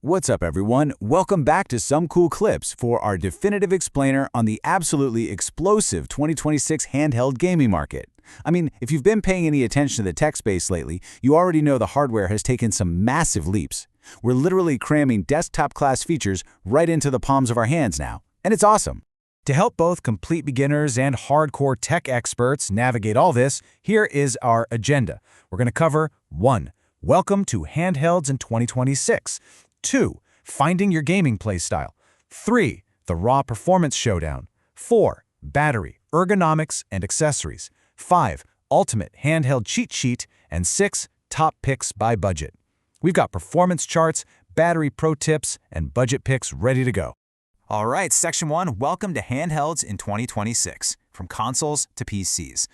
What's up, everyone? Welcome back to Some Cool Clips for our definitive explainer on the absolutely explosive 2026 handheld gaming market. I mean, if you've been paying any attention to the tech space lately, you already know the hardware has taken some massive leaps. We're literally cramming desktop-class features right into the palms of our hands now, and it's awesome. To help both complete beginners and hardcore tech experts navigate all this, here is our agenda. We're going to cover 1. Welcome to handhelds in 2026. 2. Finding your gaming playstyle. 3. The raw performance showdown. 4. Battery, ergonomics, and accessories. 5. Ultimate handheld cheat sheet. And 6. Top picks by budget. We've got performance charts, battery pro tips, and budget picks ready to go. All right, Section 1, welcome to handhelds in 2026, from consoles to PCs.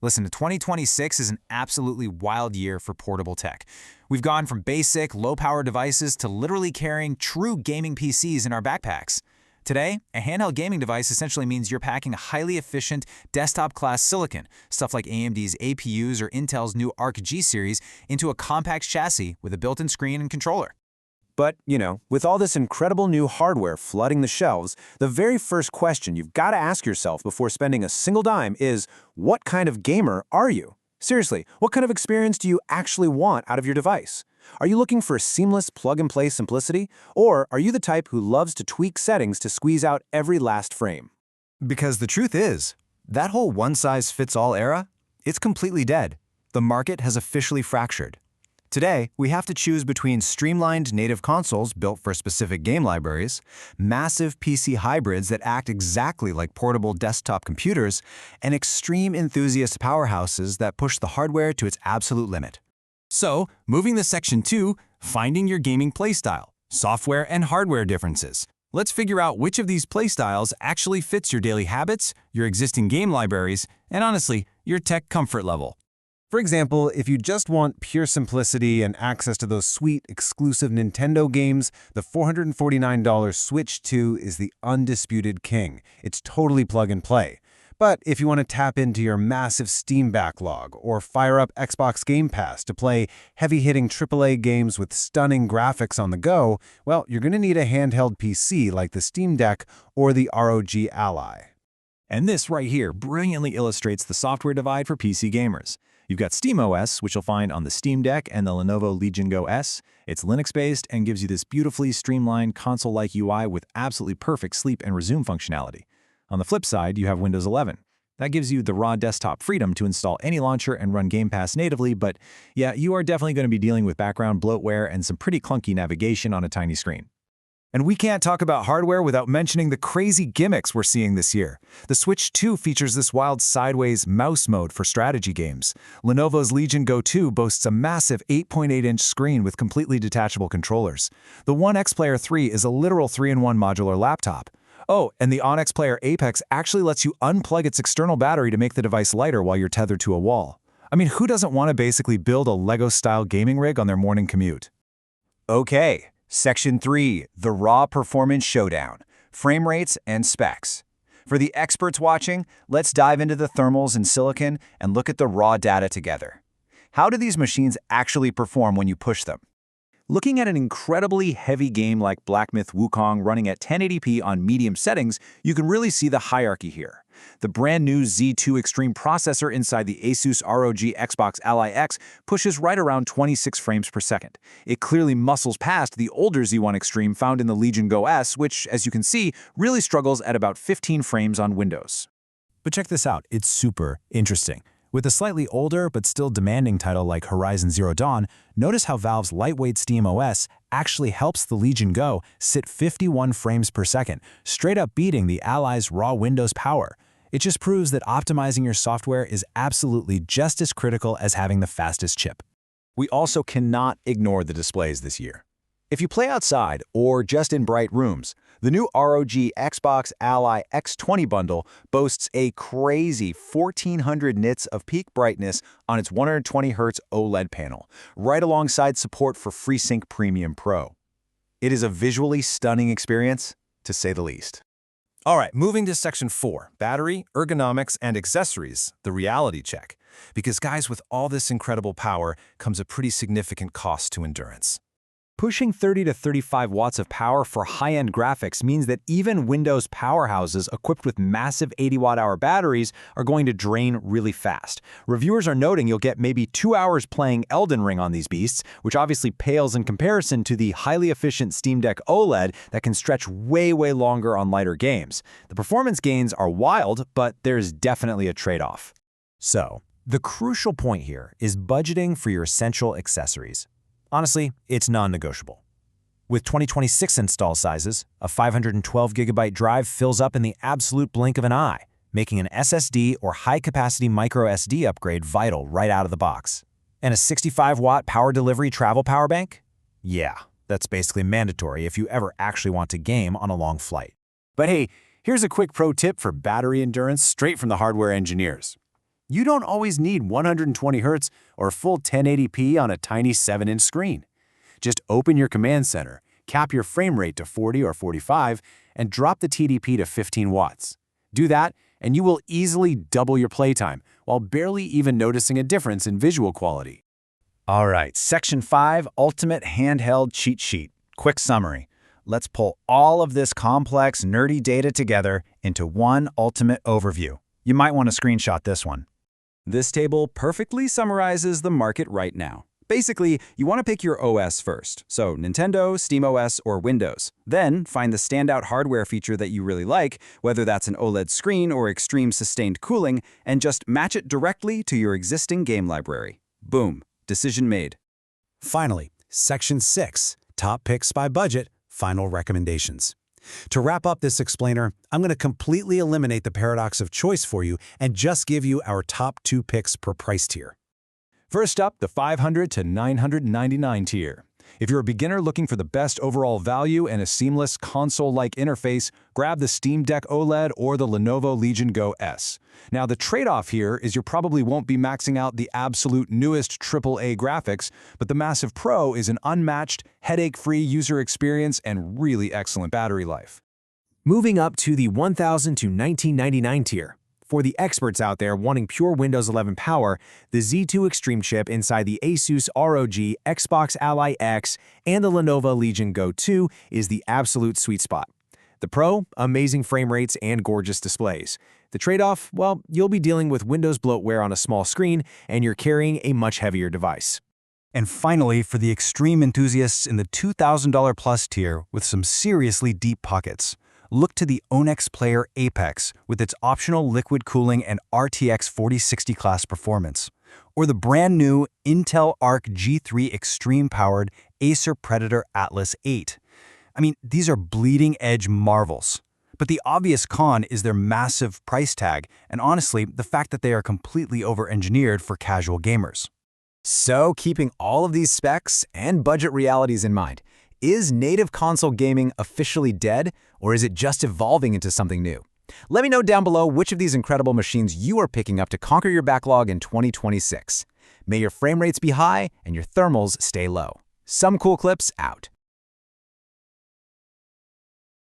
Listen, 2026 is an absolutely wild year for portable tech. We've gone from basic, low-power devices to literally carrying true gaming PCs in our backpacks. Today, a handheld gaming device essentially means you're packing a highly efficient desktop-class silicon, stuff like AMD's APUs or Intel's new Arc G series, into a compact chassis with a built-in screen and controller. But, with all this incredible new hardware flooding the shelves, the very first question you've got to ask yourself before spending a single dime is, what kind of gamer are you? Seriously, what kind of experience do you actually want out of your device? Are you looking for seamless plug-and-play simplicity? Or are you the type who loves to tweak settings to squeeze out every last frame? Because the truth is, that whole one-size-fits-all era, it's completely dead. The market has officially fractured. Today, we have to choose between streamlined native consoles built for specific game libraries, massive PC hybrids that act exactly like portable desktop computers, and extreme enthusiast powerhouses that push the hardware to its absolute limit. So, moving to Section 2, finding your gaming playstyle, software and hardware differences. Let's figure out which of these playstyles actually fits your daily habits, your existing game libraries, and honestly, your tech comfort level. For example, if you just want pure simplicity and access to those sweet, exclusive Nintendo games, the $449 Switch 2 is the undisputed king. It's totally plug and play. But if you want to tap into your massive Steam backlog or fire up Xbox Game Pass to play heavy-hitting AAA games with stunning graphics on the go, well, you're going to need a handheld PC like the Steam Deck or the ROG Ally. And this right here brilliantly illustrates the software divide for PC gamers. You've got SteamOS, which you'll find on the Steam Deck and the Lenovo Legion Go S. It's Linux-based and gives you this beautifully streamlined console-like UI with absolutely perfect sleep and resume functionality. On the flip side, you have Windows 11. That gives you the raw desktop freedom to install any launcher and run Game Pass natively, but yeah, you are definitely going to be dealing with background bloatware and some pretty clunky navigation on a tiny screen. And we can't talk about hardware without mentioning the crazy gimmicks we're seeing this year. The Switch 2 features this wild sideways mouse mode for strategy games. Lenovo's Legion Go 2 boasts a massive 8.8-inch screen with completely detachable controllers. The One X Player 3 is a literal 3-in-1 modular laptop. Oh, and the Onyx Player Apex actually lets you unplug its external battery to make the device lighter while you're tethered to a wall. I mean, who doesn't want to basically build a Lego-style gaming rig on their morning commute? Okay. Section 3, the raw performance showdown, frame rates and specs. For the experts watching, let's dive into the thermals and silicon and look at the raw data together. How do these machines actually perform when you push them? Looking at an incredibly heavy game like Black Myth Wukong running at 1080p on medium settings, you can really see the hierarchy here. The brand new Z2 Extreme processor inside the Asus ROG Xbox Ally X pushes right around 26 frames per second. It clearly muscles past the older Z1 Extreme found in the Legion Go S, which, as you can see, really struggles at about 15 frames on Windows. But check this out, it's super interesting. With a slightly older but still demanding title like Horizon Zero Dawn, notice how Valve's lightweight SteamOS actually helps the Legion Go sit 51 frames per second, straight up beating the Ally's raw Windows power. It just proves that optimizing your software is absolutely just as critical as having the fastest chip. We also cannot ignore the displays this year. If you play outside or just in bright rooms, the new ROG Xbox Ally X20 bundle boasts a crazy 1400 nits of peak brightness on its 120Hz OLED panel, right alongside support for FreeSync Premium Pro. It is a visually stunning experience, to say the least. All right, moving to Section 4, battery, ergonomics, and accessories, the reality check. Because guys, with all this incredible power comes a pretty significant cost to endurance. Pushing 30 to 35 watts of power for high-end graphics means that even Windows powerhouses equipped with massive 80-watt-hour batteries are going to drain really fast. Reviewers are noting you'll get maybe 2 hours playing Elden Ring on these beasts, which obviously pales in comparison to the highly efficient Steam Deck OLED that can stretch way longer on lighter games. The performance gains are wild, but there's definitely a trade-off. So, the crucial point here is budgeting for your essential accessories. Honestly, it's non-negotiable. With 2026 install sizes, a 512GB drive fills up in the absolute blink of an eye, making an SSD or high-capacity microSD upgrade vital right out of the box. And a 65-watt power delivery travel power bank? Yeah, that's basically mandatory if you ever actually want to game on a long flight. But hey, here's a quick pro tip for battery endurance straight from the hardware engineers. You don't always need 120 Hz or full 1080p on a tiny 7-inch screen. Just open your command center, cap your frame rate to 40 or 45, and drop the TDP to 15 watts. Do that, and you will easily double your playtime while barely even noticing a difference in visual quality. All right, Section 5, Ultimate Handheld Cheat Sheet. Quick summary. Let's pull all of this complex, nerdy data together into one ultimate overview. You might want to screenshot this one. This table perfectly summarizes the market right now. Basically, you want to pick your OS first, so Nintendo, SteamOS, or Windows. Then, find the standout hardware feature that you really like, whether that's an OLED screen or extreme sustained cooling, and just match it directly to your existing game library. Boom, decision made. Finally, Section 6, Top Picks by Budget, Final Recommendations. To wrap up this explainer, I'm going to completely eliminate the paradox of choice for you and just give you our top 2 picks per price tier. First up, the $500 to $999 tier. If you're a beginner looking for the best overall value and a seamless console-like interface, grab the Steam Deck OLED or the Lenovo Legion Go S. Now, the trade-off here is you probably won't be maxing out the absolute newest AAA graphics, but the massive pro is an unmatched, headache-free user experience and really excellent battery life. Moving up to the $1,000 to $1,999 tier. For the experts out there wanting pure Windows 11 power, the Z2 Extreme chip inside the Asus ROG Xbox Ally X and the Lenovo Legion Go 2 is the absolute sweet spot. The Pro, amazing frame rates and gorgeous displays. The trade-off, well, you'll be dealing with Windows bloatware on a small screen and you're carrying a much heavier device. And finally, for the extreme enthusiasts in the $2,000 plus tier with some seriously deep pockets, look to the Onyx Player Apex with its optional liquid cooling and RTX 4060 class performance, or the brand new Intel Arc G3 Extreme-powered Acer Predator Atlas 8. I mean, these are bleeding-edge marvels. But the obvious con is their massive price tag, and honestly, the fact that they are completely over-engineered for casual gamers. So, keeping all of these specs and budget realities in mind, is native console gaming officially dead, or is it just evolving into something new? Let me know down below which of these incredible machines you are picking up to conquer your backlog in 2026. May your frame rates be high and your thermals stay low. Some Cool Clips out.